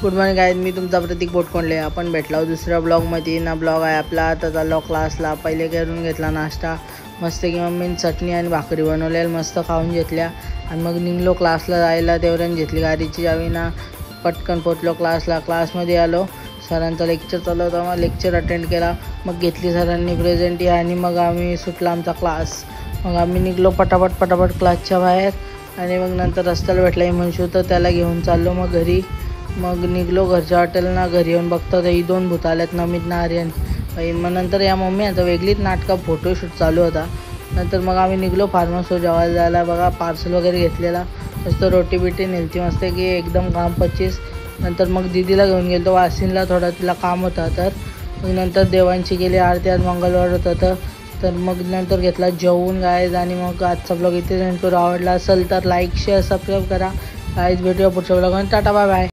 Good morning guys, मी तुमचा प्रतीक बोटकोंडले. आपण भेटलो दुसऱ्या ब्लॉगमध्ये. ना ब्लॉग आहे आपला. आता चाललो क्लासला. पहिले करून घेतला नाश्ता मस्त की मम्मीने चटणी आणि भाकरी बनवलेल्या मस्त खाऊन घेतल्या आणि मग निघलो क्लासला जायला. तेवढ्याने घेतली गाडीची चावी ना पटकन पोचलो क्लासला. क्लासमध्ये आलो, सरांचा लेक्चर चालू होता. मग लेक्चर अटेंड केला. मग घेतली सरांनी प्रेझेंटी आणि मग आम्ही सुटला आमचा क्लास. मग आम्ही निघलो पटापट क्लासच्या बाहेर आणि मग नंतर रस्त्याला भेटला हिमांशू, तर त्याला घेऊन चाललो मग घरी. मग निघलो घरच्या हॉटेलना. घरी येऊन बघतो ही 2 भूत आल्यात, नमित ना आर्यन. मग नंतर या मम्मी आता वेगळीच नाटका फोटोशूट चालू होता. नंतर मग आम्ही निघलो फार्महाऊसवर जेवायला जायला. बघा पार्सल वगैरे घेतलेला, मस्त रोटी बिटी नेलती मस्त की एकदम काम 25. नंतर मग दीदीला घेऊन गेलो वाशिनला, थोडा तिला काम होता. तर मग नंतर देवांची गेली आरती, आज मंगळवार होतं. तर मग नंतर घेतला जेवून गायज. आणि मग आजचा ब्लॉग इथे सेंड करू. आवडला असेल तर लाईक शेअर सबस्क्राईब करा गायज. भेटूया पुढच्या ब्लॉगमध्ये. Tata bye bye.